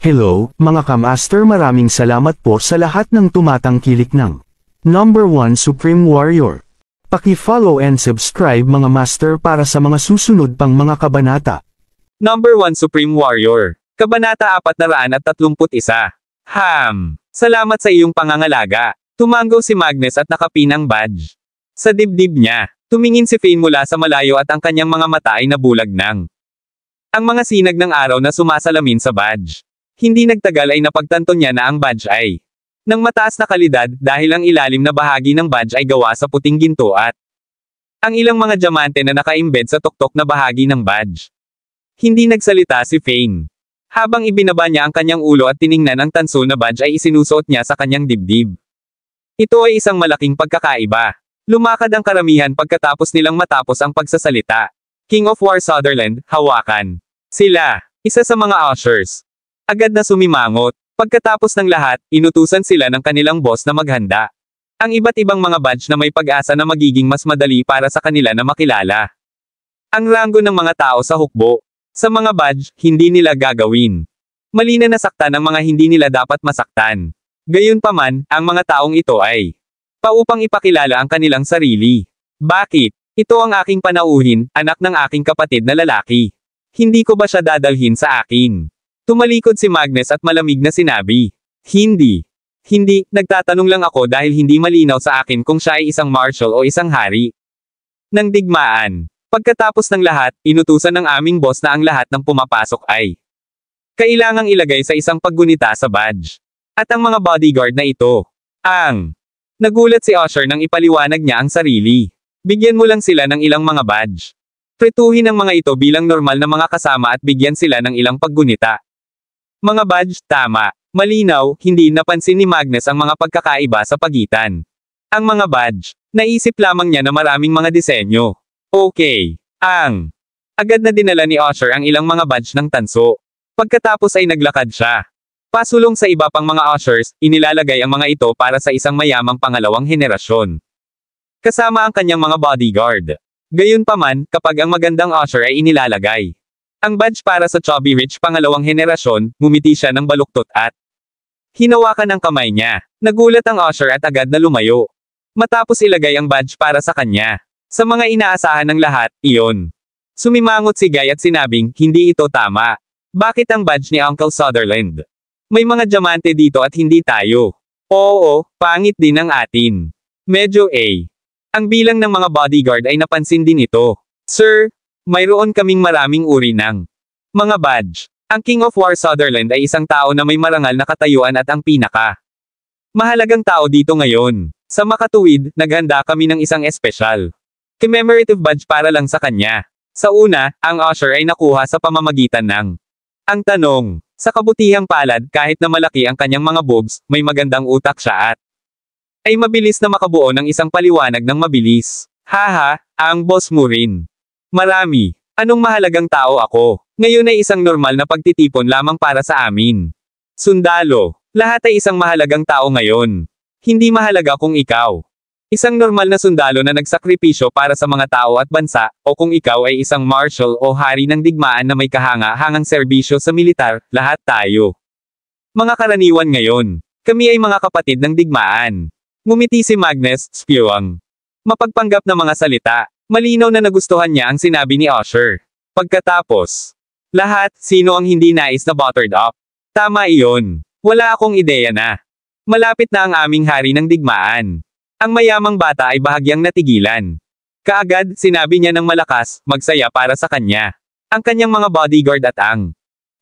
Hello, mga kamaster, maraming salamat po sa lahat ng tumatangkilik ng Number 1 Supreme Warrior. Paki-follow and subscribe mga master para sa mga susunod pang mga kabanata. Number 1 Supreme Warrior. Kabanata 431. Salamat sa iyong pangangalaga. Tumanggaw si Magnus at nakapinang badge sa dibdib niya. Tumingin si Fane mula sa malayo at ang kanyang mga mata ay nabulag ng ang mga sinag ng araw na sumasalamin sa badge. Hindi nagtagal ay napagtanto niya na ang badge ay ng mataas na kalidad dahil ang ilalim na bahagi ng badge ay gawa sa puting ginto at ang ilang mga diamante na naka-embed sa tuktok na bahagi ng badge. Hindi nagsalita si Fane. Habang ibinaba niya ang kanyang ulo at tiningnan ang tanso na badge ay isinusuot niya sa kanyang dibdib. Ito ay isang malaking pagkakaiba. Lumakad ang karamihan pagkatapos nilang matapos ang pagsasalita. King of War Sutherland, hawakan. Sila, isa sa mga ushers. Agad na sumimangot. Pagkatapos ng lahat, inutusan sila ng kanilang boss na maghanda. Ang iba't ibang mga badge na may pag-asa na magiging mas madali para sa kanila na makilala. Ang ranggo ng mga tao sa hukbo. Sa mga badge, hindi nila gagawin. Mali na nasaktan ang mga hindi nila dapat masaktan. Gayunpaman, ang mga taong ito ay upang ipakilala ang kanilang sarili. Bakit? Ito ang aking panauhin, anak ng aking kapatid na lalaki. Hindi ko ba siya dadalhin sa akin? Tumalikod si Magnus at malamig na sinabi. Hindi. Hindi, nagtatanong lang ako dahil hindi malinaw sa akin kung siya ay isang marshal o isang hari. Nang digmaan. Pagkatapos ng lahat, inutusan ng aming boss na ang lahat ng pumapasok ay kailangang ilagay sa isang paggunita sa badge. At ang mga bodyguard na ito. Nagulat si Usher nang ipaliwanag niya ang sarili. Bigyan mo lang sila ng ilang mga badge. Tretuhin ang mga ito bilang normal na mga kasama at bigyan sila ng ilang paggunita. Mga badge, tama. Malinaw, hindi napansin ni Magnus ang mga pagkakaiba sa pagitan. Ang mga badge, naisip lamang niya na maraming mga disenyo. Okay. Agad na dinala ni Usher ang ilang mga badge ng tanso. Pagkatapos ay naglakad siya. Pasulong sa iba pang mga ushers, inilalagay ang mga ito para sa isang mayamang pangalawang henerasyon. Kasama ang kanyang mga bodyguard. Gayunpaman, kapag ang magandang usher ay inilalagay ang badge para sa chubby rich pangalawang henerasyon, ngumiti siya ng baluktot at hinawakan ang kamay niya. Nagulat ang usher at agad na lumayo. Matapos ilagay ang badge para sa kanya. Sa mga inaasahan ng lahat, iyon. Sumimangot si Guy at sinabing, hindi ito tama. Bakit ang badge ni Uncle Sutherland? May mga diamante dito at hindi tayo. Oo, pangit din ang atin. Medyo Ang bilang ng mga bodyguard ay napansin din ito. Sir, mayroon kaming maraming uri ng mga badge. Ang King of War Sutherland ay isang tao na may marangal na katayuan at ang mahalagang tao dito ngayon. Sa makatuwid, naghanda kami ng isang espesyal commemorative badge para lang sa kanya. Sa una, ang usher ay nakuha sa pamamagitan ng ang tanong. Sa kabutihang palad, kahit na malaki ang kanyang mga boobs, may magandang utak siya at ay mabilis na makabuo ng isang paliwanag ng mabilis. Haha, ang boss mo rin. Marami. Anong mahalagang tao ako? Ngayon ay isang normal na pagtitipon lamang para sa amin. Sundalo. Lahat ay isang mahalagang tao ngayon. Hindi mahalaga kung ikaw isang normal na sundalo na nagsakripisyo para sa mga tao at bansa, o kung ikaw ay isang marshal o hari ng digmaan na may kahanga-hangang serbisyo sa militar, lahat tayo mga karaniwan ngayon. Kami ay mga kapatid ng digmaan. Ngumiti si Magnus, spewang mapagpanggap na mga salita. Malinaw na nagustuhan niya ang sinabi ni Usher. Pagkatapos lahat, sino ang hindi nais na buttered up? Tama iyon. Wala akong ideya na. Malapit na ang aming hari ng digmaan. Ang mayamang bata ay bahagyang natigilan. Kaagad, sinabi niya ng malakas, magsaya para sa kanya. Ang kanyang mga bodyguard at ang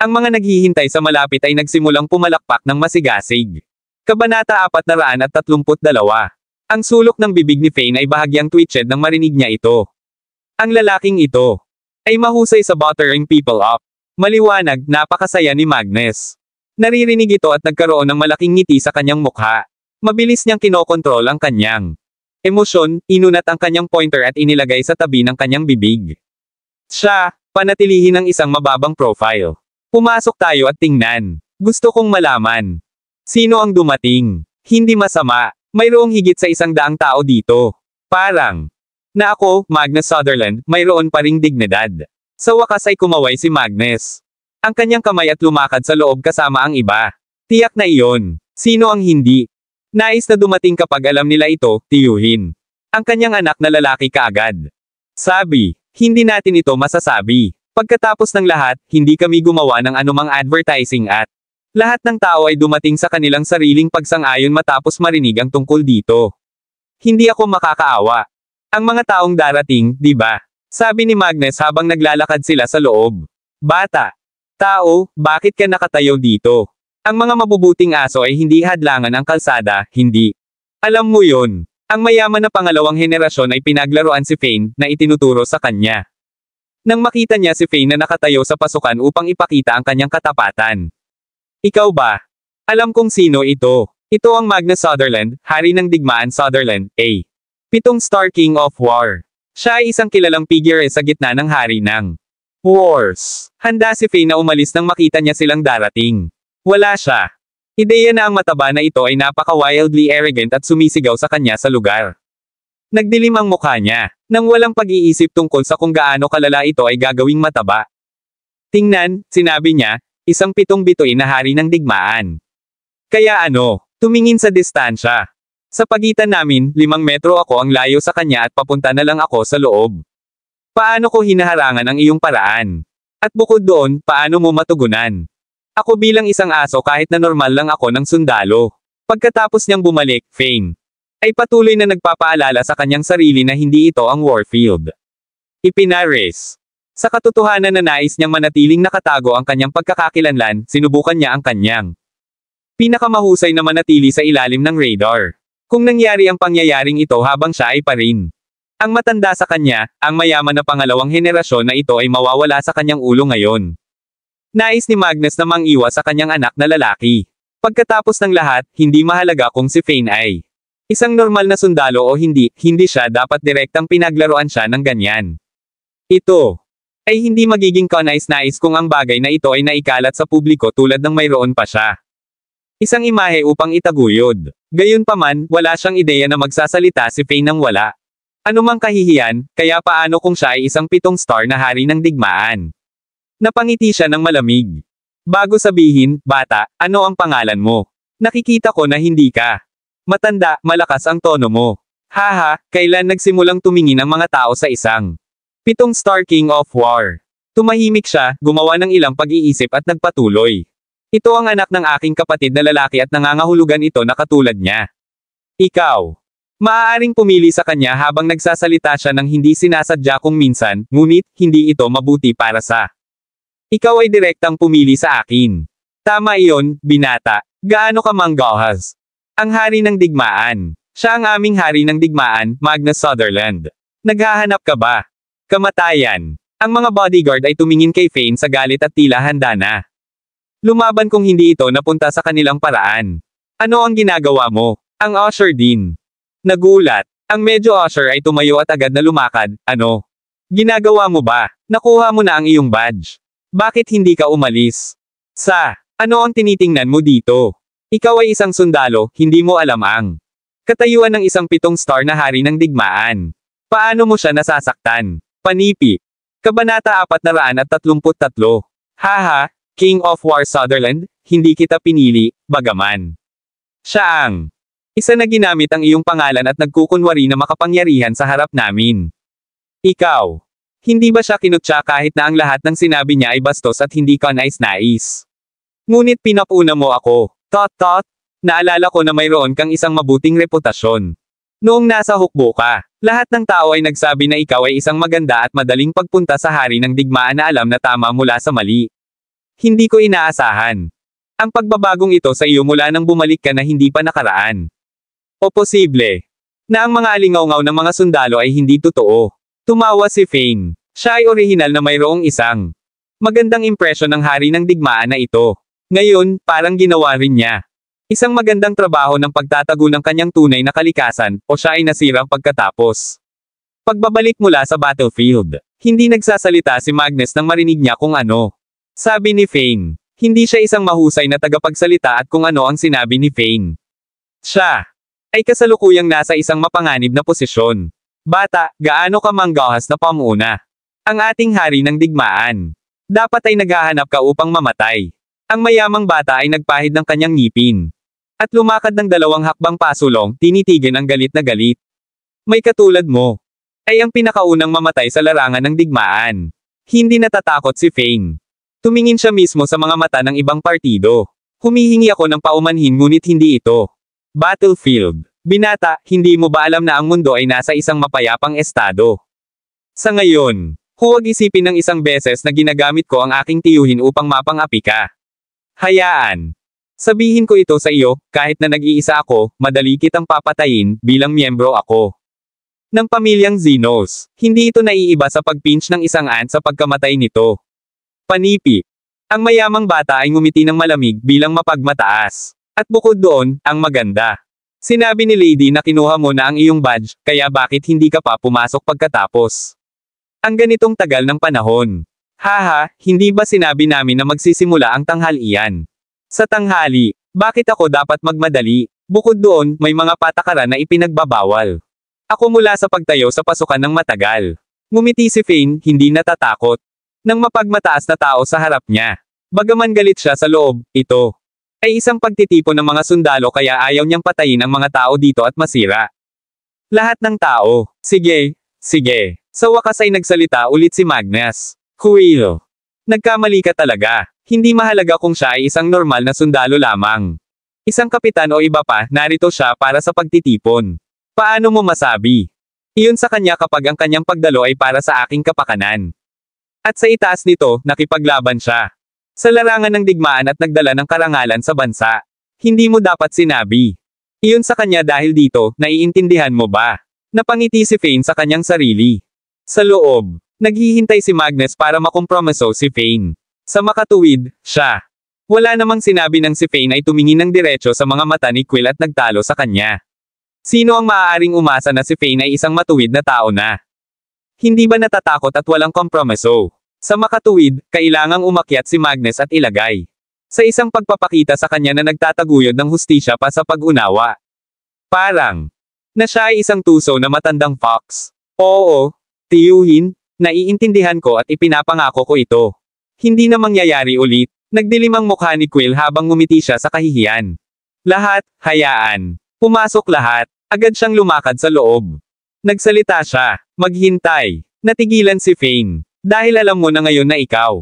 mga naghihintay sa malapit ay nagsimulang pumalakpak ng masigasig. Kabanata 432. Ang sulok ng bibig ni Fane ay bahagyang twitched nang marinig niya ito. Ang lalaking ito ay mahusay sa buttering people up. Maliwanag, napakasaya ni Magnus. Naririnig ito at nagkaroon ng malaking ngiti sa kanyang mukha. Mabilis niyang kinokontrol ang kanyang emosyon, inunat ang kanyang pointer at inilagay sa tabi ng kanyang bibig. Siya, panatilihin ang isang mababang profile. Pumasok tayo at tingnan. Gusto kong malaman. Sino ang dumating? Hindi masama. Mayroong higit sa 100 tao dito. Parang na ako, Magnus Sutherland, mayroon pa ring dignidad. Sa wakas ay kumaway si Magnus. ang kanyang kamay at lumakad sa loob kasama ang iba. Tiyak na iyon. Sino ang hindi? Nais na dumating kapag alam nila ito, tiyuhin. Ang kanyang anak na lalaki kaagad. Sabi, hindi natin ito masasabi. Pagkatapos ng lahat, hindi kami gumawa ng anumang advertising at lahat ng tao ay dumating sa kanilang sariling pagsang-ayon matapos marinig ang tungkol dito. Hindi ako makakaawa. Ang mga taong darating, di ba? Sabi ni Magnus habang naglalakad sila sa loob. Bata. Tao, bakit ka nakatayo dito? Ang mga mabubuting aso ay hindi hadlangan ang kalsada, hindi. Alam mo yon. Ang mayaman na pangalawang henerasyon ay pinaglaruan si Fane, na itinuturo sa kanya. Nang makita niya si Fane na nakatayo sa pasukan upang ipakita ang kanyang katapatan. Ikaw ba? Alam kong sino ito. Ito ang Magnus Sutherland, hari ng digmaan Sutherland, A. 7-star King of War. Siya ay isang kilalang figure sa gitna ng hari ng Wars. Handa si Fane na umalis nang makita niya silang darating. Wala siya. Ideya na ang mataba na ito ay napaka-wildly arrogant at sumisigaw sa kanya sa lugar. Nagdilim ang mukha niya, nang walang pag-iisip tungkol sa kung gaano kalala ito ay gagawing mataba. Tingnan, sinabi niya, isang 7 bituin na hari ng digmaan. Kaya ano, tumingin sa distansya. Sa pagitan namin, 5 metro ako ang layo sa kanya at papunta na lang ako sa loob. Paano ko hinaharangan ang iyong paraan? At bukod doon, paano mo matugunan? Ako bilang isang aso kahit na normal lang ako ng sundalo. Pagkatapos niyang bumalik, Fane ay patuloy na nagpapaalala sa kanyang sarili na hindi ito ang warfield. Ipinares. Sa katotohanan na nais niyang manatiling nakatago ang kanyang pagkakakilanlan, sinubukan niya ang kanyang pinakamahusay na manatili sa ilalim ng radar. Kung nangyari ang pangyayaring ito habang siya ay pa rin ang matanda sa kanya, ang mayaman na pangalawang henerasyon na ito ay mawawala sa kanyang ulo ngayon. Nais ni Magnus na mang-iwas sa kanyang anak na lalaki. Pagkatapos ng lahat, hindi mahalaga kung si Fane ay isang normal na sundalo o hindi, hindi siya dapat direktang pinaglaruan siya ng ganyan. Ito ay hindi magiging kanais-nais kung ang bagay na ito ay naikalat sa publiko tulad ng mayroon pa siya. Isang imahe upang itaguyod. Gayunpaman, wala siyang ideya na magsasalita si Fane nang wala anumang kahihiyan, kaya paano kung siya ay isang 7-star na hari ng digmaan? Napangiti siya ng malamig. Bago sabihin, bata, ano ang pangalan mo? Nakikita ko na hindi ka matanda, malakas ang tono mo. Haha, kailan nagsimulang tumingin ang mga tao sa isang 7-star King of War? Tumahimik siya, gumawa ng ilang pag-iisip at nagpatuloy. Ito ang anak ng aking kapatid na lalaki at nangangahulugan ito na katulad niya. Ikaw. Maaaring pumili sa kanya habang nagsasalita siya ng hindi sinasadya kung minsan, ngunit, hindi ito mabuti para sa ikaw ay direktang pumili sa akin. Tama iyon, binata. Gaano ka manggahas? Ang hari ng digmaan. Siya ang aming hari ng digmaan, Magnus Sutherland. Naghahanap ka ba? Kamatayan. Ang mga bodyguard ay tumingin kay Fane sa galit at tila handa na lumaban kung hindi ito napunta sa kanilang paraan. Ano ang ginagawa mo? Ang usher din. Nagulat. Ang medyo usher ay tumayo at agad na lumakad. Ano? Ginagawa mo ba? Nakuha mo na ang iyong badge. Bakit hindi ka umalis? Ano ang tinitingnan mo dito? Ikaw ay isang sundalo, hindi mo alam ang katayuan ng isang 7-star na hari ng digmaan. Paano mo siya nasasaktan? Panipi. Kabanata 433. Haha, King of War Sutherland, hindi kita pinili, bagaman siya ang isa na ginamit ang iyong pangalan at nagkukunwari na makapangyarihan sa harap namin. Ikaw. Hindi ba siya kinutya kahit na ang lahat ng sinabi niya ay bastos at hindi ka nais-nais? Ngunit pinapuna mo ako. Tot. Naalala ko na mayroon kang isang mabuting reputasyon. Noong nasa hukbo ka, lahat ng tao ay nagsabi na ikaw ay isang maganda at madaling pagpunta sa hari ng digmaan na alam na tama mula sa mali. Hindi ko inaasahan ang pagbabagong ito sa iyo mula nang bumalik ka na hindi pa nakaraan. O posible na ang mga alingaw-ngaw ng mga sundalo ay hindi totoo. Tumawa si Fane. Siya ay orihinal na mayroong isang magandang impresyon ng hari ng digmaan na ito. Ngayon, parang ginawa rin niya isang magandang trabaho ng pagtatago ng kanyang tunay na kalikasan, o siya ay nasirang pagkatapos pagbabalik mula sa battlefield. Hindi nagsasalita si Magnus nang marinig niya kung ano sabi ni Fane. Hindi siya isang mahusay na tagapagsalita at kung ano ang sinabi ni Fane. Siya ay kasalukuyang nasa isang mapanganib na posisyon. Bata, gaano ka manggahas na pamuna? Ang ating hari ng digmaan. Dapat ay naghahanap ka upang mamatay. Ang mayamang bata ay nagpahid ng kanyang ngipin. At lumakad ng 2 hakbang pasulong, tinitigan ang galit na galit. May katulad mo. Ay ang pinakaunang mamatay sa larangan ng digmaan. Hindi natatakot si Fane. Tumingin siya mismo sa mga mata ng ibang partido. Humihingi ako ng paumanhin ngunit hindi ito. Battlefield. Binata, hindi mo ba alam na ang mundo ay nasa isang mapayapang estado? Sa ngayon, huwag isipin ng isang beses na ginagamit ko ang aking tiyuhin upang mapang-api ka. Hayaan. Sabihin ko ito sa iyo, kahit na nag-iisa ako, madali kitang papatayin, bilang miyembro ako ng pamilyang Xenos. Hindi ito naiiba sa pagpinch ng isang ant sa pagkamatay nito. Panipi. Ang mayamang bata ay ngumiti ng malamig bilang mapagmataas. At bukod doon, ang maganda. Sinabi ni Lady na kinuha mo na ang iyong badge, kaya bakit hindi ka pa pumasok pagkatapos? Ang ganitong tagal ng panahon. Haha, hindi ba sinabi namin na magsisimula ang tanghalian? Sa tanghali, bakit ako dapat magmadali? Bukod doon, may mga patakaran na ipinagbabawal. Ako mula sa pagtayo sa pasukan ng matagal. Ngumiti si Fane, hindi natatakot. Nang mapagmataas na tao sa harap niya. Bagaman galit siya sa loob, ito ay isang pagtitipon ng mga sundalo kaya ayaw niyang patayin ang mga tao dito at masira lahat ng tao. Sige, sige. Sa wakas ay nagsalita ulit si Magnus. Quill. Nagkamali ka talaga. Hindi mahalaga kung siya ay isang normal na sundalo lamang. Isang kapitan o iba pa, narito siya para sa pagtitipon. Paano mo masabi? Iyon sa kanya kapag ang kanyang pagdalo ay para sa aking kapakanan. At sa itaas nito, nakipaglaban siya sa larangan ng digmaan at nagdala ng karangalan sa bansa. Hindi mo dapat sinabi. Iyon sa kanya dahil dito, naiintindihan mo ba? Napangiti si Fane sa kanyang sarili. Sa loob, naghihintay si Magnus para makompromiso si Fane. Sa makatuwid, siya. Wala namang sinabi ng si Fane ay tumingin ng diretso sa mga mata ni Quill at nagtalo sa kanya. Sino ang maaaring umasa na si Fane ay isang matuwid na tao na? Hindi ba natatakot at walang kompromiso? Sa makatuwid, kailangang umakyat si Magnus at ilagay sa isang pagpapakita sa kanya na nagtataguyod ng hustisya pa sa pag-unawa. Parang na siya ay isang tuso na matandang fox. Oo, tiyuhin, naiintindihan ko at ipinapangako ko ito. Hindi na mangyayari ulit. Nagdilim ang mukha ni Quill habang ngumiti siya sa kahihiyan. Lahat, hayaan. Pumasok lahat. Agad siyang lumakad sa loob. Nagsalita siya. Maghintay. Natigilan si Fane. Dahil alam mo na ngayon na ikaw.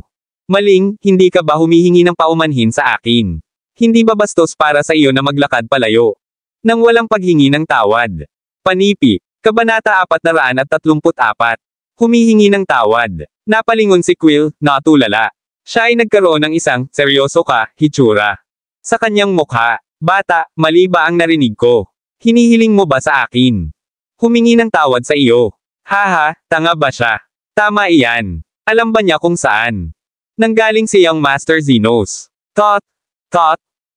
Maling, hindi ka ba humihingi ng paumanhin sa akin? Hindi ba bastos para sa iyo na maglakad palayo? Nang walang paghingi ng tawad. Panipi. Kabanata 434. Humihingi ng tawad. Napalingon si Quill, natulala. Siya ay nagkaroon ng isang, seryoso ka, hitsura. Sa kanyang mukha. Bata, mali ba ang narinig ko? Hinihiling mo ba sa akin? Humingi ng tawad sa iyo. Haha, tanga ba siya? Tama iyan. Alam ba niya kung saan nanggaling si Young Master Xenos? Tot.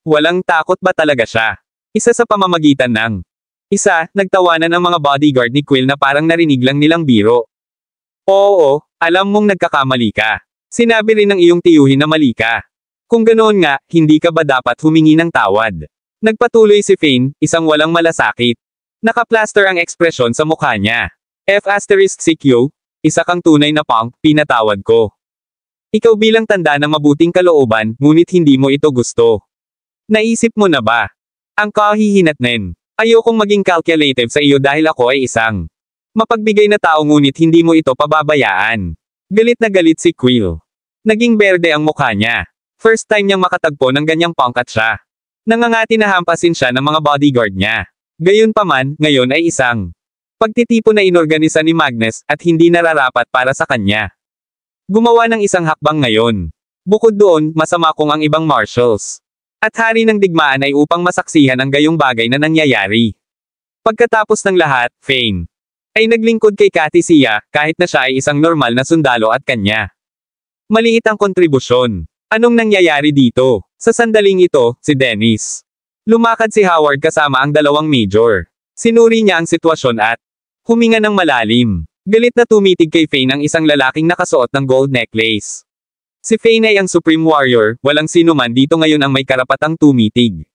Walang takot ba talaga siya? Isa sa pamamagitan ng nagtawanan ang mga bodyguard ni Quill na parang narinig lang nilang biro. Oo, alam mong nagkakamali ka. Sinabi rin ng iyong tiyuhin na mali ka. Kung ganoon nga, hindi ka ba dapat humingi ng tawad? Nagpatuloy si Fane, isang walang malasakit. Nakaplaster ang ekspresyon sa mukha niya. F***CQ, isa kang tunay na punk, pinatawad ko. Ikaw bilang tanda ng mabuting kalooban, ngunit hindi mo ito gusto. Naisip mo na ba? Ang kahihinatnen. Ayokong maging calculative sa iyo dahil ako ay isang mapagbigay na tao ngunit hindi mo ito pababayaan. Galit na galit si Quill. Naging berde ang mukha niya. First time niyang makatagpo ng ganyang pangkat siya. Nangangati na hampasin siya ng mga bodyguard niya. Gayunpaman, ngayon ay isang pagtitipon na inorganisa ni Magnus at hindi nararapat para sa kanya. Gumawa ng isang hakbang ngayon. Bukod doon, masama kung ang ibang marshals at hari ng digmaan ay upang masaksihan ang gayong bagay na nangyayari. Pagkatapos ng lahat, Fane ay naglingkod kay Katisia, kahit na siya ay isang normal na sundalo at kanya. Maliit ang kontribusyon. Anong nangyayari dito? Sa sandaling ito, si Dennis. Lumakad si Howard kasama ang 2 major. Sinuri niya ang sitwasyon at huminga ng malalim. Galit na tumitig kay Fane ang isang lalaking nakasuot ng gold necklace. Si Fane ay ang Supreme Warrior, walang sino man dito ngayon ang may karapatang tumitig.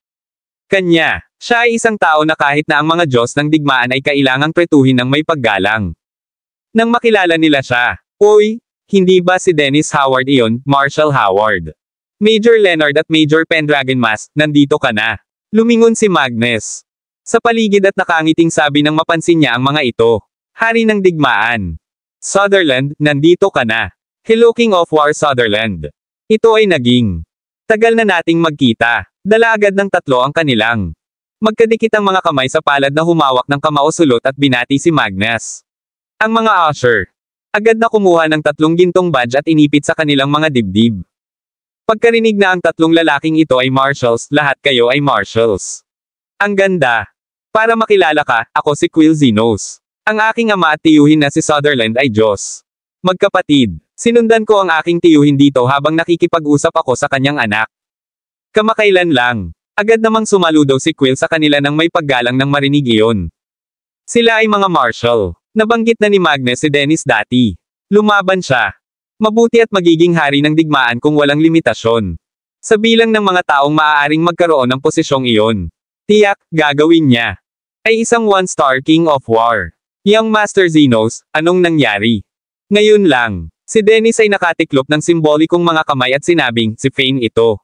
Kanya, siya ay isang tao na kahit na ang mga Diyos ng digmaan ay kailangang pretuhin ng may paggalang. Nang makilala nila siya, "Uy, hindi ba si Dennis Howard iyon, Marshall Howard? Major Leonard at Major Pendragon Mas, nandito ka na. Lumingon si Magnus. Sa paligid at nakangiting sabi nang mapansin niya ang mga ito. Hari ng digmaan. Sutherland, nandito ka na. Hello King of War Sutherland. Ito ay naging. Tagal na nating magkita. Dala agad ng tatlo ang kanilang. Magkadikit ang mga kamay sa palad na humawak ng kamao-sulot at binati si Magnus. Ang mga usher. Agad na kumuha ng 3 gintong badge at inipit sa kanilang mga dibdib. Pagkarinig na ang 3 lalaking ito ay marshals, lahat kayo ay marshals. Ang ganda. Para makilala ka, ako si Quill Zenos. Ang aking ama at tiyuhin na si Sutherland ay Diyos. Magkapatid, sinundan ko ang aking tiyuhin dito habang nakikipag-usap ako sa kanyang anak. Kamakailan lang, agad namang sumaludaw si Quill sa kanila nang may paggalang ng marinig iyon. Sila ay mga marshal. Nabanggit na ni Magnus si Dennis dati. Lumaban siya. Mabuti at magiging hari ng digmaan kung walang limitasyon. Sa bilang ng mga taong maaaring magkaroon ng posisyong iyon. Tiyak, gagawin niya. Ay isang 1-star King of War. Young Master Zenos, anong nangyari? Ngayon lang, si Dennis ay nakatiklop ng simbolikong mga kamay at sinabing, si Fane ito.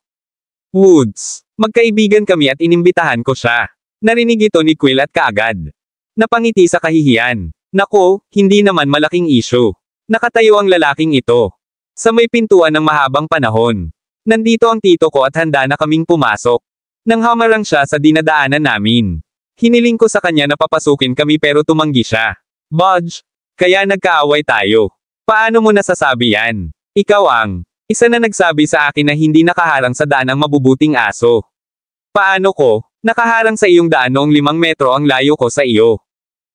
Woods, magkaibigan kami at inimbitahan ko siya. Narinig ito ni Quill at kaagad. Napangiti sa kahihiyan. Nako, hindi naman malaking issue. Nakatayo ang lalaking ito. Sa may pintuan ng mahabang panahon. Nandito ang tito ko at handa na kaming pumasok. Nang hamarang siya sa dinadaanan namin. Hiniling ko sa kanya na papasukin kami pero tumanggi siya. Budge, kaya nagkaaway tayo. Paano mo nasasabi yan? Ikaw ang isa na nagsabi sa akin na hindi nakaharang sa daan ang mabubuting aso. Paano ko? Nakaharang sa iyong daan noong 5 metro ang layo ko sa iyo.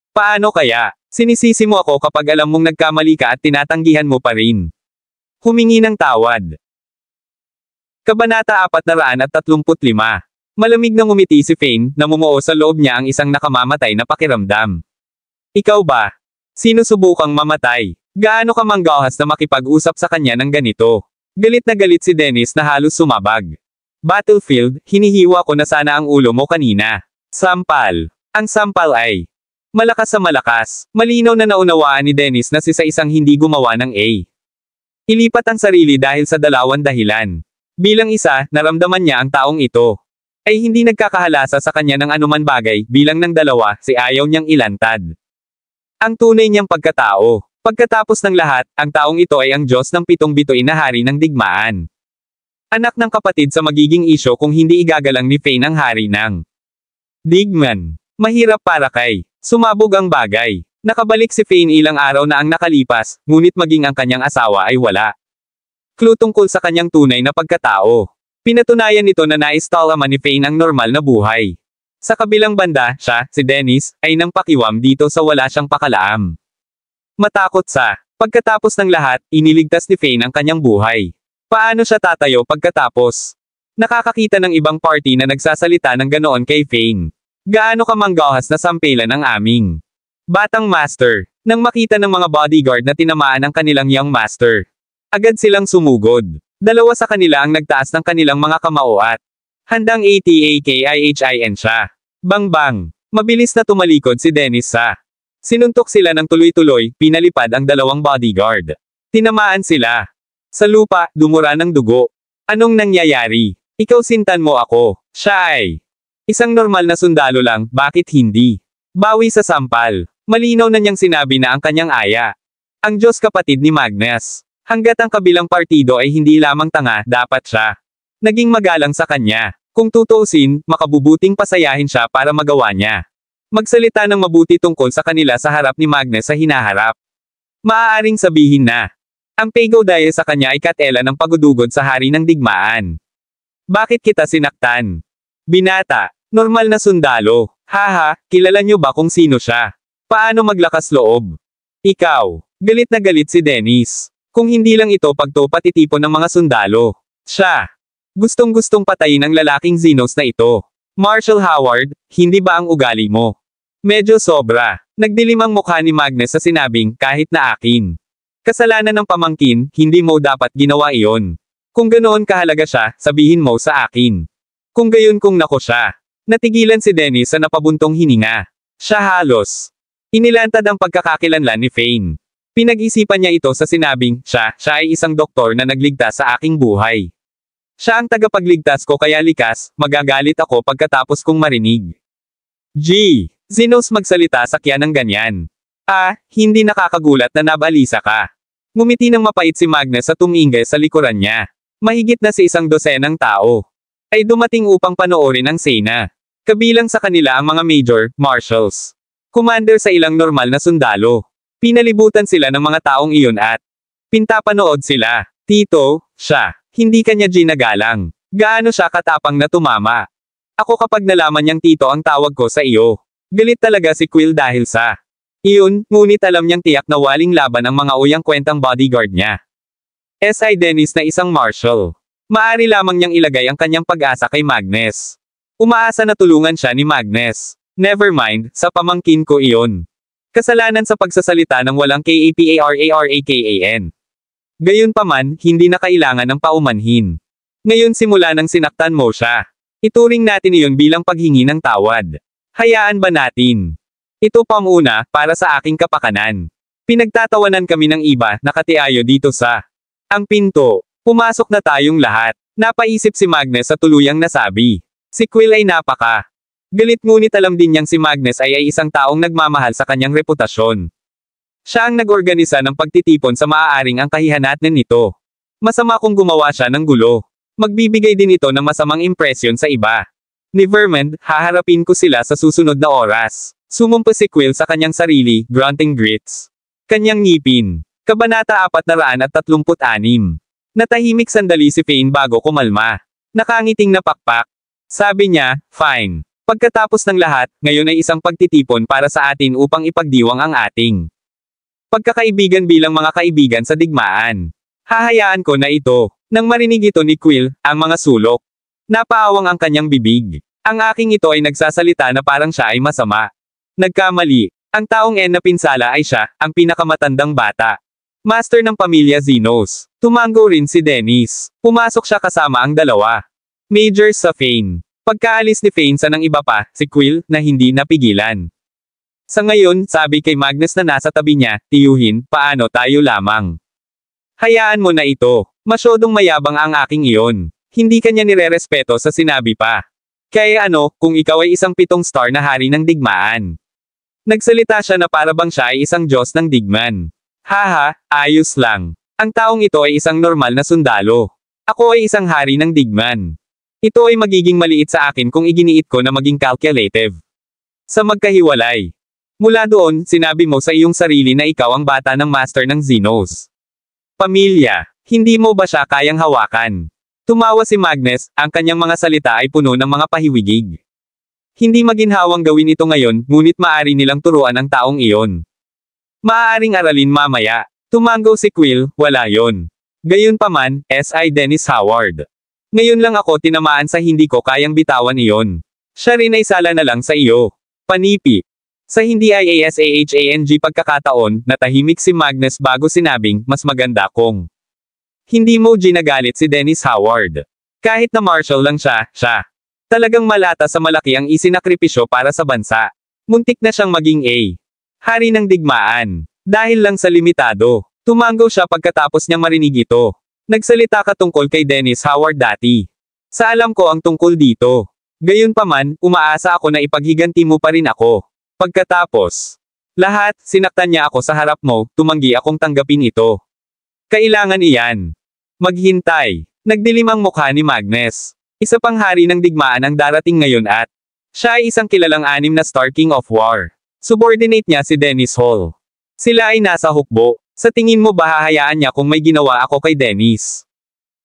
Paano kaya? Sinisisi mo ako kapag alam mong nagkamali ka at tinatanggihan mo pa rin. Humingi ng tawad. Kabanata 435. Malamig na ngumiti si Fane, namumuo sa loob niya ang isang nakamamatay na pakiramdam. Ikaw ba? Sinusubukang mamatay? Gaano ka manggahas na makipag-usap sa kanya ng ganito? Galit na galit si Dennis na halos sumabag. Battlefield, hinihiwa ko na sana ang ulo mo kanina. Sampal. Ang sampal ay malakas sa malakas. Malinaw na naunawaan ni Dennis na si sa isang hindi gumawa ng A. Ilipat ang sarili dahil sa 2 dahilan. Bilang isa, naramdaman niya ang taong ito ay hindi nagkakahalasa sa kanya ng anuman bagay, bilang ng 2, si ayaw niyang ilantad. Ang tunay niyang pagkatao. Pagkatapos ng lahat, ang taong ito ay ang Diyos ng 7 bituin na hari ng digmaan. Anak ng kapatid sa magiging isyo kung hindi igagalang ni Fane ang hari ng digmaan. Mahirap para kay. Sumabog ang bagay. Nakabalik si Fane ilang araw na ang nakalipas, ngunit maging ang kanyang asawa ay wala. Clue tungkol sa kanyang tunay na pagkatao. Pinatunayan nito na naistalama ni Fane ang normal na buhay. Sa kabilang banda, siya, si Dennis, ay nang pakiwam dito sa wala siyang pakalaam. Matakot sa pagkatapos ng lahat, iniligtas ni Fane ang kanyang buhay. Paano siya tatayo pagkatapos? Nakakakita ng ibang party na nagsasalita ng ganoon kay Fane. Gaano ka manggahas na sampelan ang aming batang master? Nang makita ng mga bodyguard na tinamaan ang kanilang young master, agad silang sumugod. 2 sa kanila ang nagtaas ng kanilang mga kamao at handang ATAKIHIN siya. Bang-bang! Mabilis na tumalikod si Dennis sa sinuntok sila ng tuloy-tuloy, pinalipad ang 2 bodyguard. Tinamaan sila. Sa lupa, dumura ng dugo. Anong nangyayari? Ikaw sintan mo ako. Siya ay isang normal na sundalo lang, bakit hindi? Bawi sa sampal. Malinaw na niyang sinabi na ang kanyang aya. Ang Diyos kapatid ni Magnus. Hanggat ang kabilang partido ay hindi lamang tanga, dapat siya naging magalang sa kanya. Kung tutuusin, makabubuting pasayahin siya para magawa niya. Magsalita ng mabuti tungkol sa kanila sa harap ni Magnus sa hinaharap. Maaaring sabihin na ang pego dahil sa kanya ay katela ng pagudugod sa hari ng digmaan. Bakit kita sinaktan? Binata, normal na sundalo. Haha, kilala niyo ba kung sino siya? Paano maglakas loob? Ikaw, galit na galit si Dennis. Kung hindi lang ito pagtupatitipon ng mga sundalo. Siya. Gustong-gustong patayin ang lalaking Zenos na ito. Marshall Howard, hindi ba ang ugali mo? Medyo sobra. Nagdilim ang mukha ni Magnus sa sinabing, kahit na akin. Kasalanan ng pamangkin, hindi mo dapat ginawa iyon. Kung ganoon kahalaga siya, sabihin mo sa akin. Kung gayon kung nako siya. Natigilan si Dennis sa napabuntong hininga. Siya halos inilantad ang pagkakakilanlan ni Fane. Pinag-isipan niya ito sa sinabing, siya ay isang doktor na nagligtas sa aking buhay. Siya ang tagapagligtas ko kaya likas, magagalit ako pagkatapos kong marinig. Zenos magsalita sa kya ng ganyan. Hindi nakakagulat na nabalisa ka. Ngumiti ng mapait si Magnus at tumingin sa likuran niya. Mahigit na si 100 tao ay dumating upang panoorin ang sena. Kabilang sa kanila ang mga major, marshals, commander sa ilang normal na sundalo. Pinalibutan sila ng mga taong iyon at pintapanood sila. Tito, siya, hindi kanya ginagalang. Gaano siya katapang na tumama. Ako kapag nalaman niyang tito ang tawag ko sa iyo. Galit talaga si Quill dahil sa iyon, ngunit alam niyang tiyak na waling laban ang mga uyang kwentang bodyguard niya. Si Dennis na isang marshal. Maari lamang niyang ilagay ang kanyang pag-asa kay Magnus. Umaasa na tulungan siya ni Magnus. Never mind, sa pamangkin ko iyon. Kasalanan sa pagsasalita ng walang kaparakan. Gayunpaman, hindi na kailangan ng paumanhin. Ngayon simula nang sinaktan mo siya. Ituring natin iyon bilang paghingi ng tawad. Hayaan ba natin? Ito pamuna, para sa aking kapakanan. Pinagtatawanan kami ng iba, nakatiayo dito sa ang pinto. Pumasok na tayong lahat. Napaisip si Magnus sa tuluyang nasabi. Si Quill ay napaka galit ngunit alam din niyang si Magnus ay isang taong nagmamahal sa kanyang reputasyon. Siya ang nag-organisa ng pagtitipon sa maaaring ang kahihanatnan nito. Masama kung gumawa siya ng gulo. Magbibigay din ito ng masamang impresyon sa iba. Ni Vermond, haharapin ko sila sa susunod na oras. Sumumpa si Quill sa kanyang sarili, grunting grits. Kanyang ngipin. Kabanata 436. Natahimik sandali si Fane bago kumalma. Nakangiting napakpak. Sabi niya, fine. Pagkatapos ng lahat, ngayon ay isang pagtitipon para sa atin upang ipagdiwang ang ating pagkakaibigan bilang mga kaibigan sa digmaan. Hahayaan ko na ito. Nang marinig ito ni Quill, ang mga sulok. Napaawang ang kanyang bibig. Ang aking ito ay nagsasalita na parang siya ay masama. Nagkamali. Ang taong na pinsala ay siya, ang pinakamatandang bata. Master ng pamilya Zenos. Tumango rin si Dennis. Pumasok siya kasama ang dalawa. Major sa Fane. Pagkaalis ni Fane sa ng iba pa, si Quill, na hindi napigilan. Sa ngayon, sabi kay Magnus na nasa tabi niya, tiyuhin, paano tayo lamang. Hayaan mo na ito. Masyodong mayabang ang aking iyon. Hindi kanya nirerespeto sa sinabi pa. Kaya kung ikaw ay isang 7-star na hari ng digmaan. Nagsalita siya na para bang siya ay isang Diyos ng digman. Haha, ayos lang. Ang taong ito ay isang normal na sundalo. Ako ay isang hari ng digman. Ito ay magiging maliit sa akin kung iginiit ko na maging calculative. Sa magkahiwalay. Mula doon, sinabi mo sa iyong sarili na ikaw ang bata ng master ng Zenos. Pamilya, hindi mo ba siya kayang hawakan? Tumawa si Magnus, ang kanyang mga salita ay puno ng mga pahiwigig. Hindi maginhawang gawin ito ngayon, ngunit maaari nilang turuan ang taong iyon. Maaaring aralin mamaya. Tumango si Quill, wala yon. Gayunpaman, Si Dennis Howard. Ngayon lang ako tinamaan sa hindi ko kayang bitawan iyon. Siya rin ay sala na lang sa iyo. Panipi. Sa hindi IASAHANG pagkakataon, natahimik si Magnus bago sinabing, mas maganda kung hindi mo ginagalit si Dennis Howard. Kahit na marshal lang siya. Talagang malata sa malaki ang isinakripisyo para sa bansa. Muntik na siyang maging hari ng digmaan. Dahil lang sa limitado. Tumango siya pagkatapos niyang marinig ito. Nagsalita ka tungkol kay Dennis Howard dati. Sa alam ko ang tungkol dito. Gayunpaman, umaasa ako na ipaghiganti mo pa rin ako. Pagkatapos lahat, sinaktan niya ako sa harap mo, tumanggi akong tanggapin ito. Kailangan iyan. Maghintay. Nagdilim ang mukha ni Magnus. Isa pang hari ng digmaan ang darating ngayon at siya ay isang kilalang 6-star King of War. Subordinate niya si Dennis Hall. Sila ay nasa hukbo. Sa tingin mo ba hahayaan niya kung may ginawa ako kay Dennis?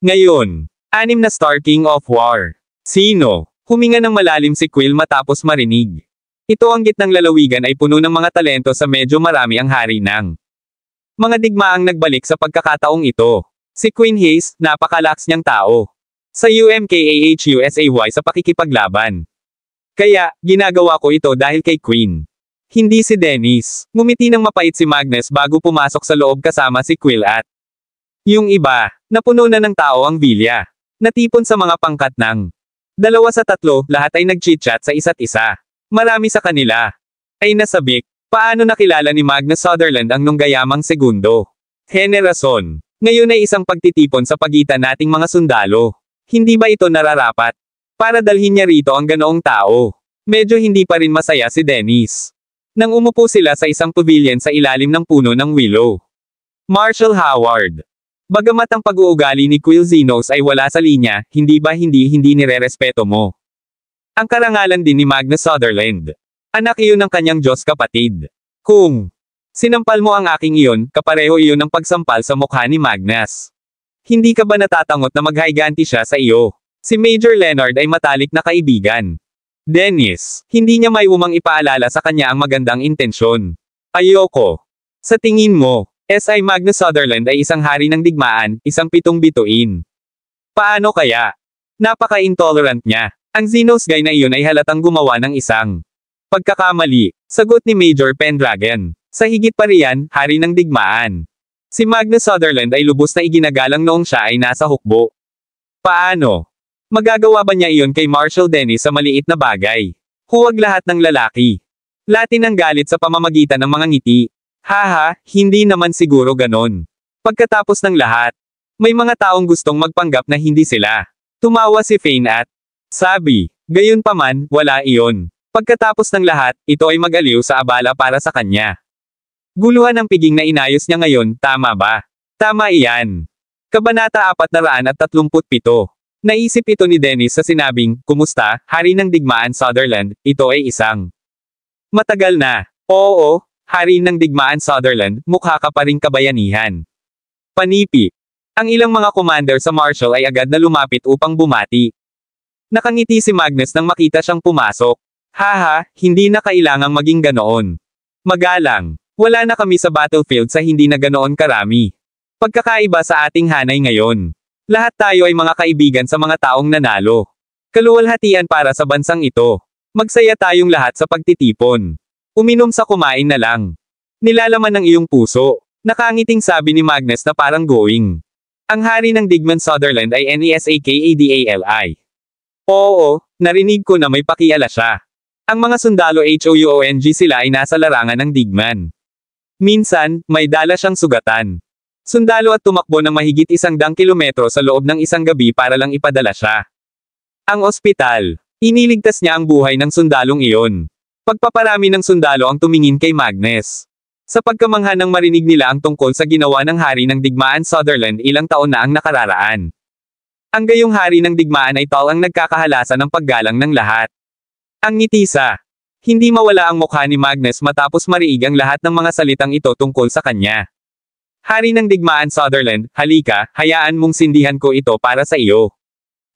Ngayon, 6-star King of War. Sino? Huminga ng malalim si Quill matapos marinig. Ito ang gitnang lalawigan ay puno ng mga talento sa medyo marami ang hari ng mga digmaang nagbalik sa pagkakataong ito. Si Queen Hayes, napakalakas niyang tao. Sa UMKAHUSAY sa pakikipaglaban. Kaya, ginagawa ko ito dahil kay Queen. Hindi si Dennis. Ngumiti ng mapait si Magnus bago pumasok sa loob kasama si Quill at yung iba, napuno na ng tao ang vilya. Natipon sa mga pangkat ng 2 sa 3, lahat ay nag-chit-chat sa isa't isa. Marami sa kanila ay nasabik. Paano nakilala ni Magnus Sutherland ang nunggayamang segundo? Henerason. Ngayon ay isang pagtitipon sa pagitan nating mga sundalo. Hindi ba ito nararapat? Para dalhin niya rito ang ganoong tao. Medyo hindi pa rin masaya si Dennis. Nang umupo sila sa isang pavilion sa ilalim ng puno ng willow. Marshall Howard. Bagamat ang pag-uugali ni Quill Xenos ay wala sa linya, hindi nirerespeto mo? Ang karangalan din ni Magnus Sutherland. Anak iyon ng kanyang Diyos kapatid. Kung sinampal mo ang aking iyon, kapareho iyon ng pagsampal sa mukha ni Magnus. Hindi ka ba natatangot na maghayganti siya sa iyo? Si Major Leonard ay matalik na kaibigan. Dennis, hindi niya may umang ipaalala sa kanya ang magandang intensyon. Ayoko. Sa tingin mo, S.I. Magnus Sutherland ay isang hari ng digmaan, isang pitong bituin. Paano kaya? Napaka-intolerant niya. Ang Xenos guy na iyon ay halatang gumawa ng isang pagkakamali, sagot ni Major Pendragon. Sa higit pa riyan, hari ng digmaan. Si Magnus Sutherland ay lubos na iginagalang noong siya ay nasa hukbo. Paano? Magagawa ba niya iyon kay Marshall Dennis sa maliit na bagay? Huwag lahat ng lalaki. Latin ang galit sa pamamagitan ng mga ngiti. Haha, hindi naman siguro ganon. Pagkatapos ng lahat, may mga taong gustong magpanggap na hindi sila. Tumawa si Fane at sabi, gayunpaman, wala iyon. Pagkatapos ng lahat, ito ay mag-aliw sa abala para sa kanya. Guluhan ang piging na inayos niya ngayon, tama ba? Tama iyan. Kabanata 437. Naisip ito ni Dennis sa sinabing, kumusta, hari ng digmaan Sutherland, ito ay isang matagal na. Oo. Hari ng digmaan Sutherland, mukha ka pa ring kabayanihan. Panipi. Ang ilang mga commander sa Marshall ay agad na lumapit upang bumati. Nakangiti si Magnus nang makita siyang pumasok. Haha, hindi na kailangang maging ganoon. Magalang. Wala na kami sa battlefield sa hindi na ganoon karami. Pagkakaiba sa ating hanay ngayon. Lahat tayo ay mga kaibigan sa mga taong nanalo. Kaluwalhatian para sa bansang ito. Magsaya tayong lahat sa pagtitipon. Uminom sa kumain na lang. Nilalaman ng iyong puso. Nakangiting sabi ni Magnus na parang going. Ang hari ng digman Sutherland ay Nesakadali. Oo, narinig ko na may pakiala siya. Ang mga sundalo HOUONG sila ay nasa larangan ng digman. Minsan, may dala siyang sugatan. Sundalo at tumakbo ng mahigit 100 kilometro sa loob ng isang gabi para lang ipadala siya. Ang ospital. Iniligtas niya ang buhay ng sundalong iyon. Pagpaparami ng sundalo ang tumingin kay Magnus. Sa pagkamangha nang marinig nila ang tungkol sa ginawa ng hari ng digmaan Sutherland ilang taon na ang nakararaan. Ang gayong hari ng digmaan ay tol ang nagkakahalasa ng paggalang ng lahat. Ang ngiti sa hindi mawala ang mukha ni Magnus matapos mariig ang lahat ng mga salitang ito tungkol sa kanya. Hari ng digmaan Sutherland, halika, hayaan mong sindihan ko ito para sa iyo.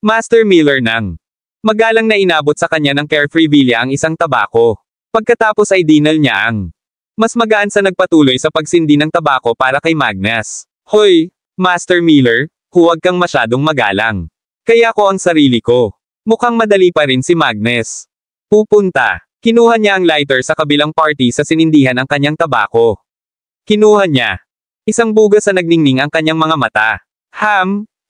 Master Miller nang magalang na inabot sa kanya ng Carefree Villa ang isang tabako. Pagkatapos ay dinal niya ang mas magaan sa nagpatuloy sa pagsindi ng tabako para kay Magnus. Hoy, Master Miller, huwag kang masyadong magalang. Kaya ko ang sarili ko. Mukhang madali pa rin si Magnus. Pupunta. Kinuha niya ang lighter sa kabilang party sa sinindihan ang kanyang tabako. Kinuha niya. Isang bugas sa nagningning ang kanyang mga mata.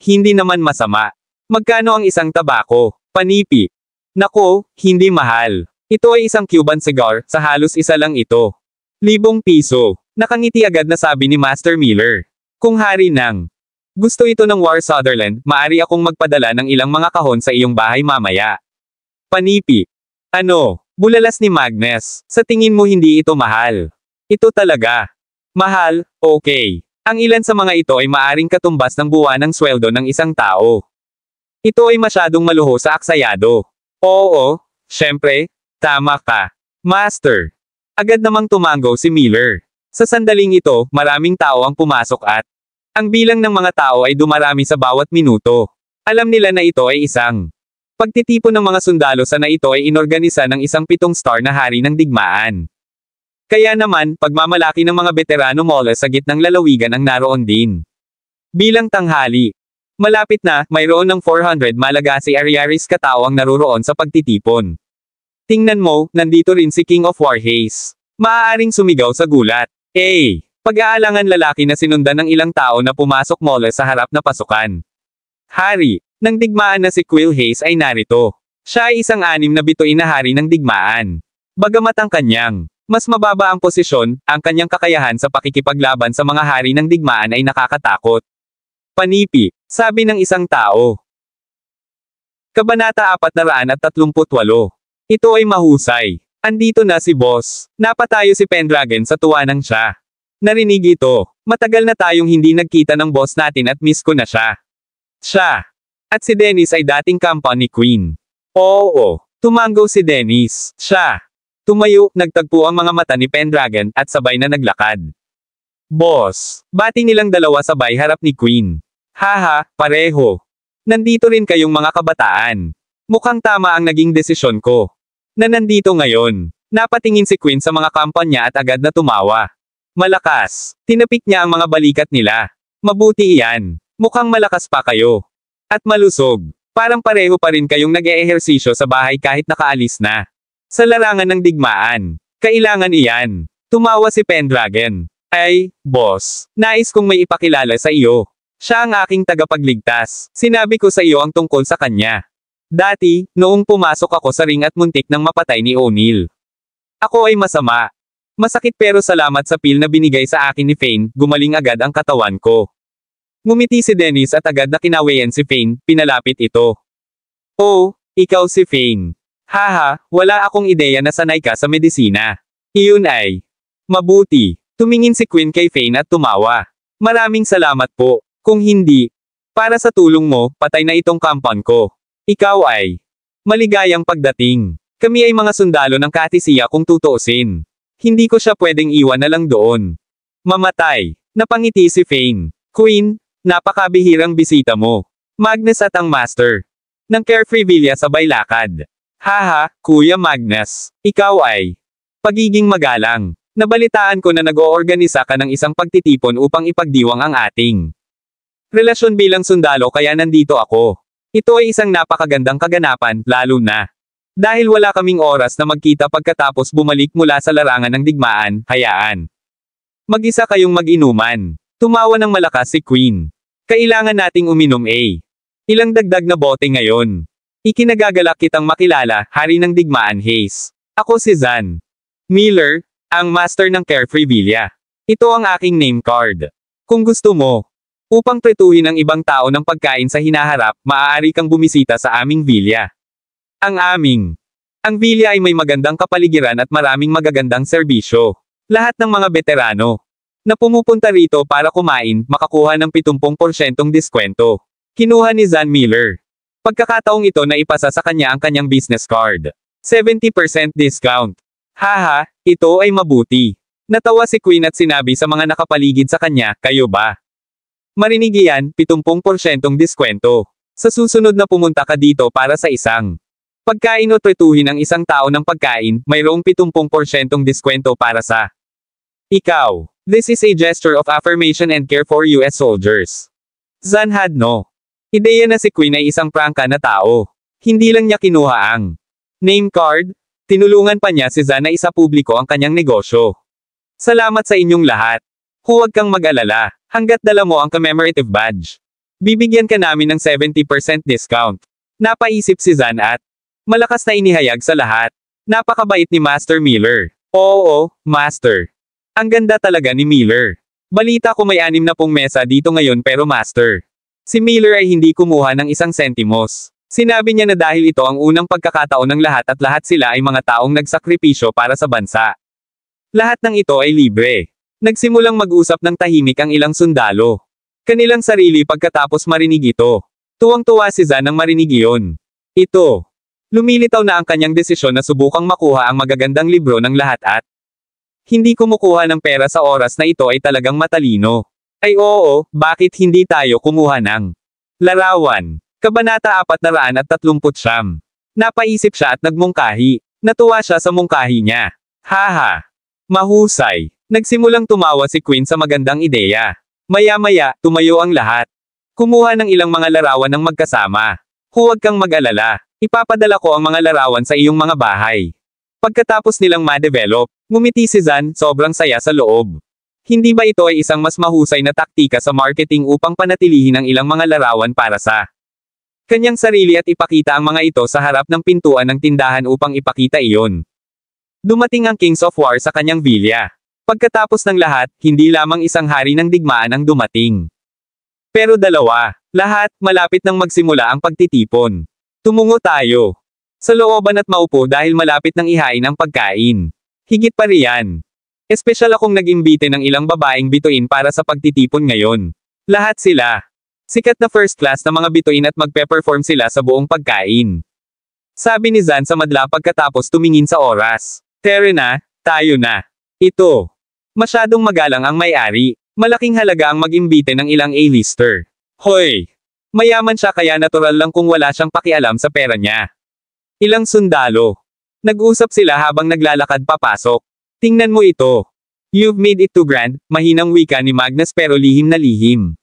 Hindi naman masama. Magkano ang isang tabako? Panipi. Nako, hindi mahal. Ito ay isang Cuban cigar, sa halos isa lang ito. 1,000 piso. Nakangiti agad na sabi ni Master Miller. Kung hari ng gusto ito ng War Sutherland, maari akong magpadala ng ilang mga kahon sa iyong bahay mamaya. Panipi. Ano? Bulalas ni Magnus. Sa tingin mo hindi ito mahal? Ito talaga. Mahal, okay. Ang ilan sa mga ito ay maaring katumbas ng buwanang sweldo ng isang tao. Ito ay masyadong maluho sa aksayado. Oo, syempre, tama ka. Master. Agad namang tumanggo si Miller. Sa sandaling ito, maraming tao ang pumasok at ang bilang ng mga tao ay dumarami sa bawat minuto. Alam nila na ito ay isang pagtitipon ng mga sundalo sa na ito ay inorganisa ng isang 7-star na hari ng digmaan. Kaya naman, pagmamalaki ng mga veterano mula sa gitnang lalawigan ang naroon din. Bilang tanghali. Malapit na, mayroon ng 400 Malagasy Ariaris katao ang naruroon sa pagtitipon. Tingnan mo, nandito rin si King of Warhays. Maaaring sumigaw sa gulat. Pag-aalangan lalaki na sinundan ng ilang tao na pumasok mula sa harap na pasukan. Hari, ng digmaan na si Quill Hayes ay narito. Siya ay isang 6 na bituin na hari ng digmaan. Bagamat ang kanyang Mas mababa ang posisyon, ang kanyang kakayahan sa pakikipaglaban sa mga hari ng digmaan ay nakakatakot. Panipi, sabi ng isang tao. Kabanata 438. Ito ay mahusay. Andito na si boss. Napatayo si Pendragon sa tuwa ng siya. Narinig ito. Matagal na tayong hindi nagkita ng boss natin at miss ko na siya. Siya. At si Dennis ay dating company queen. Oo. Tumango si Dennis. Siya. Tumayo, nagtagpo ang mga mata ni Pendragon at sabay na naglakad. Boss. Bati nilang dalawa sabay harap ni Queen. Haha, pareho. Nandito rin kayong mga kabataan. Mukhang tama ang naging desisyon ko. Na nandito ngayon. Napatingin si Queen sa mga kampanya at agad na tumawa. Malakas. Tinapik niya ang mga balikat nila. Mabuti iyan. Mukhang malakas pa kayo. At malusog. Parang pareho pa rin kayong nag-eehersisyo sa bahay kahit nakaalis na. Sa larangan ng digmaan. Kailangan iyan. Tumawa si Pendragon. Ay, boss. Nais kong may ipakilala sa iyo. Siya ang aking tagapagligtas. Sinabi ko sa iyo ang tungkol sa kanya. Dati, noong pumasok ako sa ring at muntik nang mapatay ni O'Neil. Ako ay masama. Masakit pero salamat sa pil na binigay sa akin ni Fane, gumaling agad ang katawan ko. Ngumiti si Dennis at agad na kinawayan si Fane, pinalapit ito. Oh, ikaw si Fane. Haha, wala akong ideya na sanay ka sa medisina. Iyon ay mabuti. Tumingin si Queen kay Fane at tumawa. Maraming salamat po. Kung hindi, para sa tulong mo, patay na itong compound ko. Ikaw ay maligayang pagdating. Kami ay mga sundalo ng Katisiya kung tutuusin. Hindi ko siya pwedeng iwan na lang doon. Mamatay. Napangiti si Fane. Queen, napakabihirang bisita mo. Magnus at ang Master ng Carefree Villa sabay lakad. Haha, Kuya Magnus. Ikaw ay pagiging magalang. Nabalitaan ko na nag-oorganisa ka ng isang pagtitipon upang ipagdiwang ang ating relasyon bilang sundalo kaya nandito ako. Ito ay isang napakagandang kaganapan, lalo na dahil wala kaming oras na magkita pagkatapos bumalik mula sa larangan ng digmaan, hayaan. Mag-isa kayong mag-inuman. Tumawa ng malakas si Queen. Kailangan nating uminom ilang dagdag na bote ngayon. Ikinagagalak kitang makilala, hari ng digmaan Hayes. Ako si Zan Miller, ang master ng Carefree Villa. Ito ang aking name card. Kung gusto mo, upang tretuhin ang ibang tao ng pagkain sa hinaharap, maaari kang bumisita sa aming villa. Ang villa ay may magandang kapaligiran at maraming magagandang serbisyo. Lahat ng mga veterano na pumupunta rito para kumain, makakuha ng 70% diskwento. Kinuha ni Zan Miller. Pagkakataong ito na ipasa sa kanya ang kanyang business card. 70% discount. Haha, ito ay mabuti. Natawa si Queen at sinabi sa mga nakapaligid sa kanya, kayo ba? Marinig iyan, 70% diskwento. Sa susunod na pumunta ka dito para sa isang pagkain o tretuhin ang isang tao ng pagkain, mayroong 70% diskwento para sa ikaw. This is a gesture of affirmation and care for US soldiers. Zan had no ideya na si Queen ay isang prangka na tao. Hindi lang niya kinuha ang name card, tinulungan pa niya si Zan na isapubliko ang kanyang negosyo. Salamat sa inyong lahat. Huwag kang mag-alala, hanggat dala mo ang commemorative badge. Bibigyan ka namin ng 70% discount. Napaisip si Zan at malakas na inihayag sa lahat. Napakabait ni Master Miller. Oo, Master. Ang ganda talaga ni Miller. Balita ko may 60 mesa dito ngayon pero Master. Si Miller ay hindi kumuha ng 1 sentimos. Sinabi niya na dahil ito ang unang pagkakataon ng lahat at lahat sila ay mga taong nagsakripisyo para sa bansa. Lahat ng ito ay libre. Nagsimulang mag-usap ng tahimik ang ilang sundalo. Kanilang sarili pagkatapos marinig ito. Tuwang-tuwa si Zan nang marinig iyon. Ito. Lumilitaw na ang kanyang desisyon na subukang makuha ang magagandang libro ng lahat at hindi kumukuha ng pera sa oras na ito ay talagang matalino. Ay oo, bakit hindi tayo kumuha ng larawan? Kabanata 439. Napaisip siya at nagmungkahi. Natuwa siya sa mungkahi niya. Haha. Mahusay. Nagsimulang tumawa si Queen sa magandang ideya. Maya-maya, tumayo ang lahat. Kumuha ng ilang mga larawan ng magkasama. Huwag kang mag-alala. Ipapadala ko ang mga larawan sa iyong mga bahay. Pagkatapos nilang ma-develop, ngumiti si Zan, sobrang saya sa loob. Hindi ba ito ay isang mas mahusay na taktika sa marketing upang panatilihin ang ilang mga larawan para sa kanyang sarili at ipakita ang mga ito sa harap ng pintuan ng tindahan upang ipakita iyon? Dumating ang Kings of War sa kanyang villa. Pagkatapos ng lahat, hindi lamang isang hari ng digmaan ang dumating. Pero dalawa, lahat, malapit nang magsimula ang pagtitipon. Tumungo tayo sa looban at maupo dahil malapit nang ihain ang pagkain. Higit pa riyan. Espesyal akong nag-imbite ng ilang babaeng bituin para sa pagtitipon ngayon. Lahat sila. Sikat na first class na mga bituin at magpe-perform sila sa buong pagkain. Sabi ni Zan sa madla pagkatapos tumingin sa oras. Tere na, tayo na. Ito. Masyadong magalang ang may-ari. Malaking halaga ang mag-imbite ng ilang A-lister. Hoy! Mayaman siya kaya natural lang kung wala siyang pakialam sa pera niya. Ilang sundalo. Nag-usap sila habang naglalakad papasok. Tingnan mo ito. You've made it too grand, mahinang wika ni Magnus pero lihim na lihim.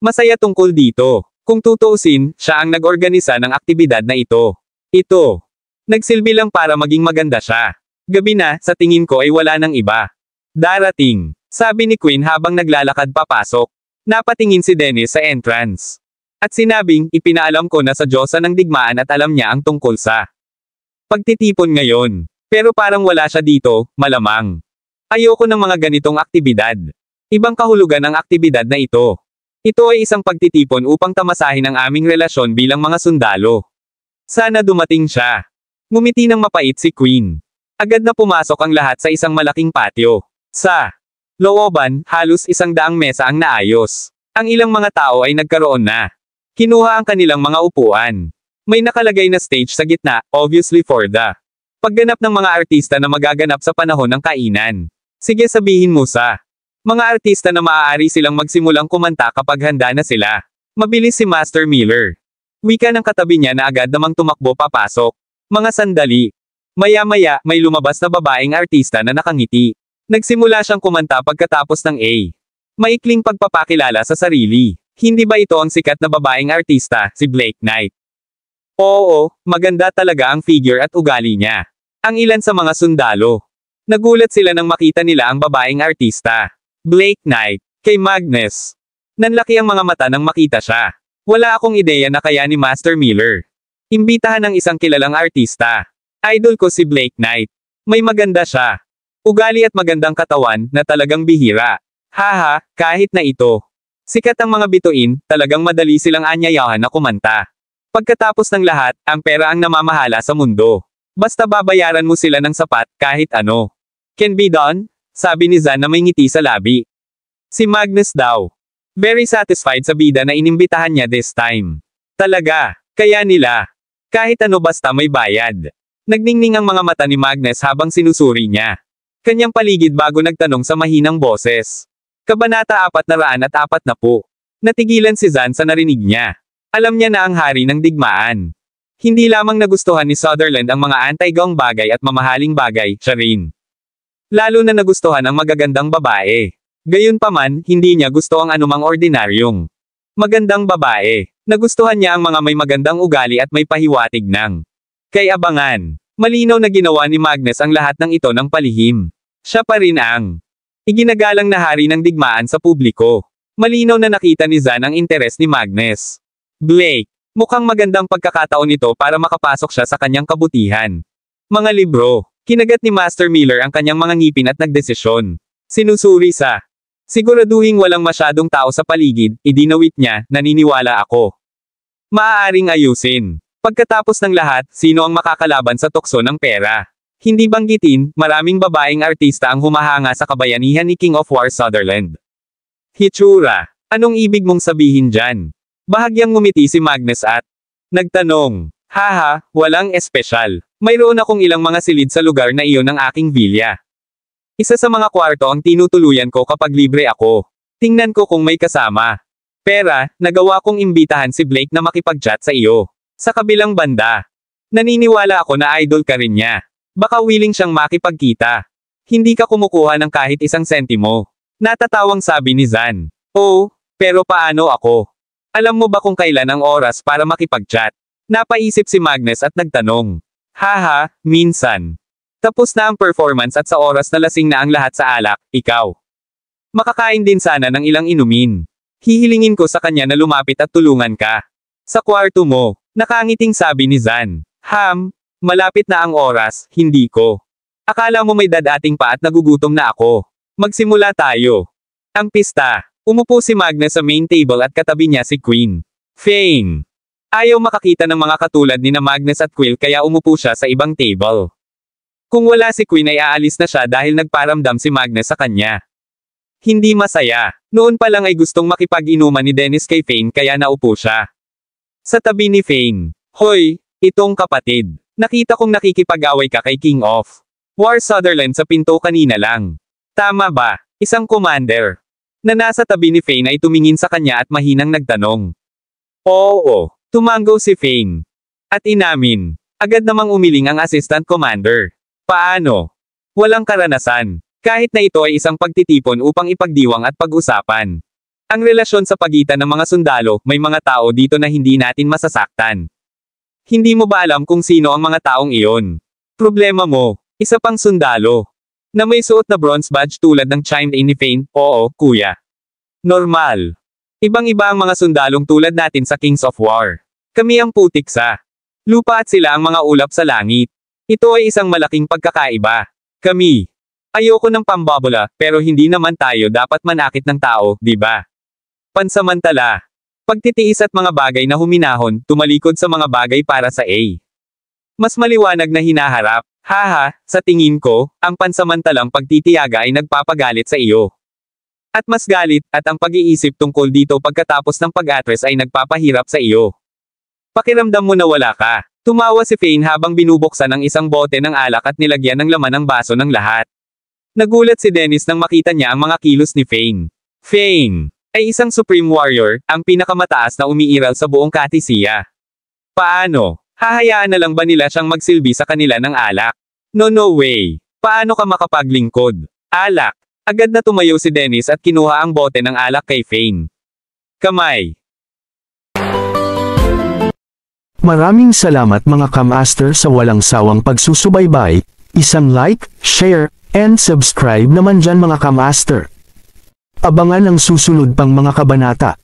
Masaya tungkol dito. Kung tutuusin, siya ang nag-organisa ng aktibidad na ito. Ito. Nagsilbi lang para maging maganda siya. Gabi na, sa tingin ko ay wala nang iba. Darating. Sabi ni Queen habang naglalakad papasok. Napatingin si Dennis sa entrance. At sinabing, ipinaalam ko na sa Diyosa ng digmaan at alam niya ang tungkol sa pagtitipon ngayon. Pero parang wala siya dito, malamang. Ayoko ng mga ganitong aktibidad. Ibang kahulugan ang aktibidad na ito. Ito ay isang pagtitipon upang tamasahin ang aming relasyon bilang mga sundalo. Sana dumating siya. Ngumiti ng mapait si Queen. Agad na pumasok ang lahat sa isang malaking patio. Sa looban, halos 100 mesa ang naayos. Ang ilang mga tao ay nagkaroon na. Kinuha ang kanilang mga upuan. May nakalagay na stage sa gitna, obviously for the pagganap ng mga artista na magaganap sa panahon ng kainan. Sige sabihin mo sa mga artista na maaari silang magsimulang kumanta kapag handa na sila. Mabilis si Master Miller. Wika ng katabi niya na agad namang tumakbo papasok. Mga sandali. Maya-maya, may lumabas na babaeng artista na nakangiti. Nagsimula siyang kumanta pagkatapos ng A. Maikling pagpapakilala sa sarili. Hindi ba ito ang sikat na babaeng artista, si Blake Knight? Oo, maganda talaga ang figure at ugali niya. Ang ilan sa mga sundalo. Nagulat sila nang makita nila ang babaeng artista. Blake Knight, kay Magnus. Nanlaki ang mga mata nang makita siya. Wala akong ideya na kaya ni Master Miller. Imbitahan ng isang kilalang artista. Idol ko si Blake Knight. May maganda siya. Ugali at magandang katawan, na talagang bihira. Haha, kahit na ito. Sikat ang mga bituin, talagang madali silang anyayahan na kumanta. Pagkatapos ng lahat, ang pera ang namamahala sa mundo. Basta babayaran mo sila ng sapat, kahit ano. Can be done? Sabi ni Zan na may ngiti sa labi. Si Magnus daw. Very satisfied sa bida na inimbitahan niya this time. Talaga, kaya nila. Kahit ano basta may bayad. Nagningning ang mga mata ni Magnus habang sinusuri niya. Kanyang paligid bago nagtanong sa mahinang boses. Kabanata 440. Natigilan si Zan sa narinig niya. Alam niya na ang hari ng digmaan. Hindi lamang nagustuhan ni Sutherland ang mga anti-gong bagay at mamahaling bagay, siya rin. Lalo na nagustuhan ang magagandang babae. Gayunpaman, hindi niya gusto ang anumang ordinaryong magandang babae. Nagustuhan niya ang mga may magandang ugali at may pahiwatig ng kay abangan. Malinaw na ginawa ni Magnus ang lahat ng ito ng palihim. Siya pa rin ang iginagalang na hari ng digmaan sa publiko. Malinaw na nakita ni Zan ang interes ni Magnus. Blake, mukhang magandang pagkakataon ito para makapasok siya sa kanyang kabutihan. Mga libro. Kinagat ni Master Miller ang kanyang mga ngipin at nagdesisyon. Sinusuri sa siguraduhing walang masyadong tao sa paligid, idinawit niya, naniniwala ako. Maaaring ayusin. Pagkatapos ng lahat, sino ang makakalaban sa tukso ng pera? Hindi banggitin, maraming babaeng artista ang humahanga sa kabayanihan ni King of War Sutherland. Hitsura. Anong ibig mong sabihin dyan? Bahagyang ngumiti si Magnus at nagtanong. Haha, walang espesyal. Mayroon akong ilang mga silid sa lugar na iyon ng aking villa. Isa sa mga kwarto ang tinutuluyan ko kapag libre ako. Tingnan ko kung may kasama. Pera, nagawa kong imbitahan si Blake na makipag-chat sa iyo. Sa kabilang banda. Naniniwala ako na idol ka rin niya. Baka willing siyang makipagkita. Hindi ka kumukuha ng kahit isang sentimo. Natatawang sabi ni Zan. Oh, pero paano ako? Alam mo ba kung kailan ang oras para makipag-chat? Napaisip si Magnus at nagtanong. Haha, minsan. Tapos na ang performance at sa oras na lasing na ang lahat sa alak, ikaw. Makakain din sana ng ilang inumin. Hihilingin ko sa kanya na lumapit at tulungan ka. Sa kwarto mo, nakangiting sabi ni Zan. Malapit na ang oras, hindi ko. Akala mo may dadating pa at nagugutom na ako. Magsimula tayo. Ang pista. Umupo si Magnus sa main table at katabi niya si Queen. Fane. Ayaw makakita ng mga katulad ni na Magnus at Quill kaya umupo siya sa ibang table. Kung wala si Queen ay aalis na siya dahil nagparamdam si Magnus sa kanya. Hindi masaya. Noon pa lang ay gustong makipag-inuman ni Dennis kay Fane kaya naupo siya. Sa tabi ni Fane. Hoy, itong kapatid. Nakita kong nakikipag-away ka kay King of War Sutherland sa pinto kanina lang. Tama ba? Isang commander na nasa tabi ni Fane ay tumingin sa kanya at mahinang nagtanong. Oo, tumanggo si Fane. At inamin. Agad namang umiling ang assistant commander. Paano? Walang karanasan. Kahit na ito ay isang pagtitipon upang ipagdiwang at pag-usapan. Ang relasyon sa pagitan ng mga sundalo, may mga tao dito na hindi natin masasaktan. Hindi mo ba alam kung sino ang mga taong iyon? Problema mo, isa pang sundalo. Na may suot na bronze badge tulad ng chimed in ni Fane, oo, kuya. Normal. Ibang-iba ang mga sundalong tulad natin sa Kings of War. Kami ang putik sa lupa at sila ang mga ulap sa langit. Ito ay isang malaking pagkakaiba. Kami. Ayoko ng pambabola, pero hindi naman tayo dapat manakit ng tao, di ba? Pansamantala. Pagtitiis at mga bagay na huminahon, tumalikod sa mga bagay para sa A. Mas maliwanag na hinaharap. Haha, sa tingin ko, ang pansamantalang pagtitiyaga ay nagpapagalit sa iyo. At mas galit, at ang pag-iisip tungkol dito pagkatapos ng pag-atres ay nagpapahirap sa iyo. Pakiramdam mo na wala ka. Tumawa si Fane habang binubuksan ang isang bote ng alak at nilagyan ng laman ng baso ng lahat. Nagulat si Dennis nang makita niya ang mga kilos ni Fane. Fane ay isang Supreme Warrior, ang pinakamataas na umiiral sa buong Katisiya. Paano? Hahayaan na lang ba nila siyang magsilbi sa kanila ng alak? No way. Paano ka makapaglingkod? Alak. Agad na tumayo si Dennis at kinuha ang bote ng alak kay Fane. Kamay. Maraming salamat mga kamaster sa walang sawang pagsusubaybay. Isang like, share, and subscribe naman dyan mga kamaster. Abangan ang susunod pang mga kabanata.